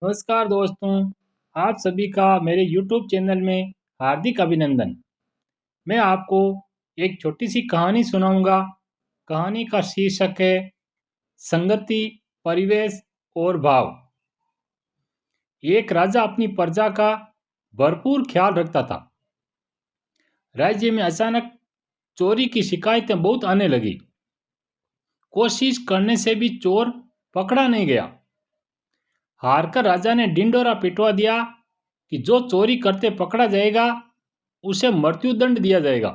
नमस्कार दोस्तों, आप सभी का मेरे YouTube चैनल में हार्दिक अभिनंदन। मैं आपको एक छोटी सी कहानी सुनाऊंगा। कहानी का शीर्षक है संगति, परिवेश और भाव। एक राजा अपनी प्रजा का भरपूर ख्याल रखता था। राज्य में अचानक चोरी की शिकायतें बहुत आने लगी। कोशिश करने से भी चोर पकड़ा नहीं गया। हारकर राजा ने ढिंढोरा पिटवा दिया कि जो चोरी करते पकड़ा जाएगा उसे मृत्युदंड दिया जाएगा।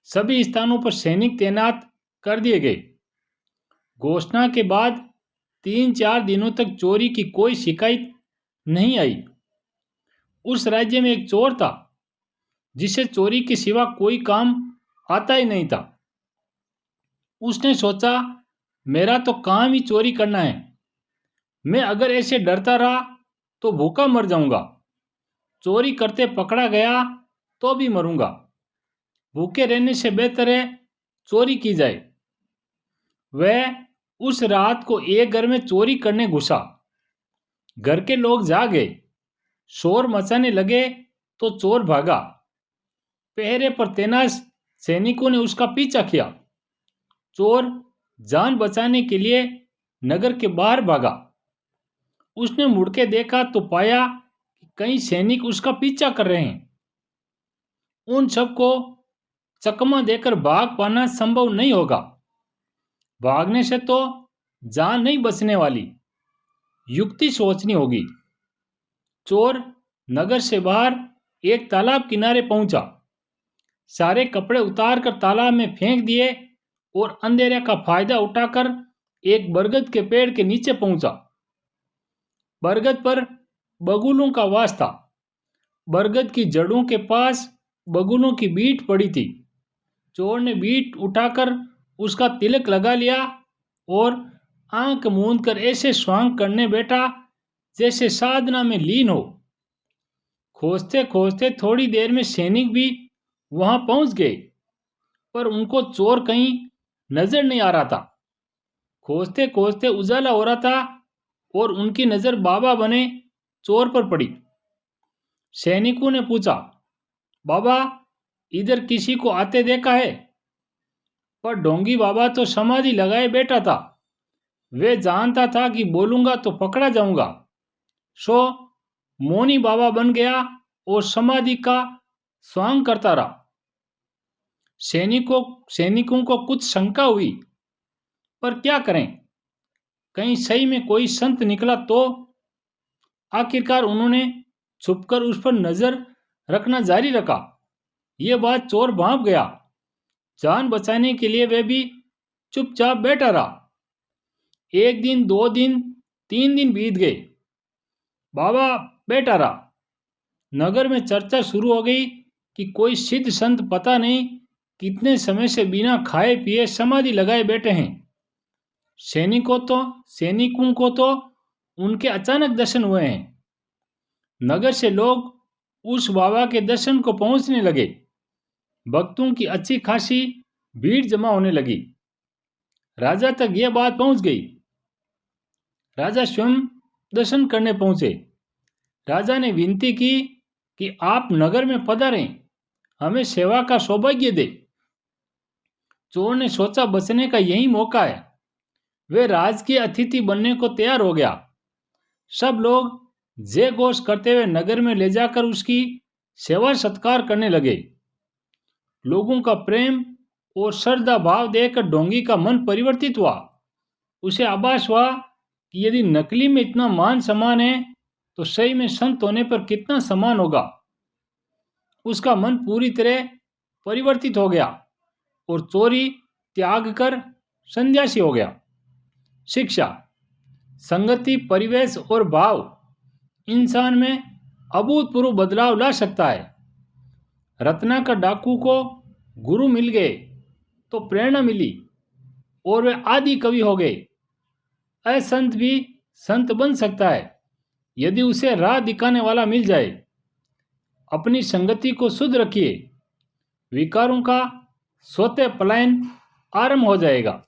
सभी स्थानों पर सैनिक तैनात कर दिए गए। घोषणा के बाद 3-4 दिनों तक चोरी की कोई शिकायत नहीं आई। उस राज्य में एक चोर था जिसे चोरी के सिवा कोई काम आता ही नहीं था। उसने सोचा, मेरा तो काम ही चोरी करना है। मैं अगर ऐसे डरता रहा तो भूखा मर जाऊंगा। चोरी करते पकड़ा गया तो भी मरूंगा। भूखे रहने से बेहतर है चोरी की जाए। वह उस रात को एक घर में चोरी करने घुसा। घर के लोग जाग गए। शोर मचाने लगे तो चोर भागा। पहरे पर तैनात सैनिकों ने उसका पीछा किया। चोर जान बचाने के लिए नगर के बाहर भागा। उसने मुड़ के देखा तो पाया कि कई सैनिक उसका पीछा कर रहे हैं। उन सबको चकमा देकर भाग पाना संभव नहीं होगा। भागने से तो जान नहीं बचने वाली। युक्ति सोचनी होगी। चोर नगर से बाहर एक तालाब किनारे पहुंचा। सारे कपड़े उतारकर तालाब में फेंक दिए और अंधेरे का फायदा उठाकर एक बरगद के पेड़ के नीचे पहुंचा। बरगद पर बगुलों का वास था। बरगद की जड़ों के पास बगुलों की बीट पड़ी थी। चोर ने बीट उठाकर उसका तिलक लगा लिया और आंख मूंद कर ऐसे स्वांग करने बैठा जैसे साधना में लीन हो। खोजते खोजते थोड़ी देर में सैनिक भी वहां पहुंच गए, पर उनको चोर कहीं नजर नहीं आ रहा था। खोजते खोजते उजाला हो रहा था और उनकी नजर बाबा बने चोर पर पड़ी। सैनिकों ने पूछा, बाबा, इधर किसी को आते देखा है? पर ढोंगी बाबा तो समाधि लगाए बैठा था। वे जानता था कि बोलूंगा तो पकड़ा जाऊंगा, सो मौनी बाबा बन गया और समाधि का स्वांग करता रहा। सैनिकों को कुछ शंका हुई, पर क्या करें? कहीं सही में कोई संत निकला तो? आखिरकार उन्होंने छुपकर उस पर नजर रखना जारी रखा। यह बात चोर भांप गया। जान बचाने के लिए वह भी चुपचाप बैठा रहा। 1 दिन, 2 दिन, 3 दिन बीत गए। बाबा बैठा रहा। नगर में चर्चा शुरू हो गई कि कोई सिद्ध संत पता नहीं कितने समय से बिना खाए पिए समाधि लगाए बैठे हैं। सैनिकों को तो उनके अचानक दर्शन हुए हैं। नगर से लोग उस बाबा के दर्शन को पहुंचने लगे। भक्तों की अच्छी खासी भीड़ जमा होने लगी। राजा तक यह बात पहुंच गई। राजा स्वयं दर्शन करने पहुंचे। राजा ने विनती की कि आप नगर में पधारें, हमें सेवा का सौभाग्य दे। चोर ने सोचा, बचने का यही मौका है। वे राजकीय अतिथि बनने को तैयार हो गया। सब लोग जय घोष करते हुए नगर में ले जाकर उसकी सेवा सत्कार करने लगे। लोगों का प्रेम और श्रद्धा भाव देखकर ढोंगी का मन परिवर्तित हुआ। उसे आभास हुआ कि यदि नकली में इतना मान सम्मान है तो सही में संत होने पर कितना सम्मान होगा। उसका मन पूरी तरह परिवर्तित हो गया और चोरी त्याग कर सन्यासी हो गया। शिक्षा, संगति, परिवेश और भाव इंसान में अभूतपूर्व बदलाव ला सकता है। रत्नाकर डाकू को गुरु मिल गए तो प्रेरणा मिली और वे आदि कवि हो गए। असंत भी संत बन सकता है यदि उसे राह दिखाने वाला मिल जाए। अपनी संगति को शुद्ध रखिए, विकारों का स्वतः पलायन आरंभ हो जाएगा।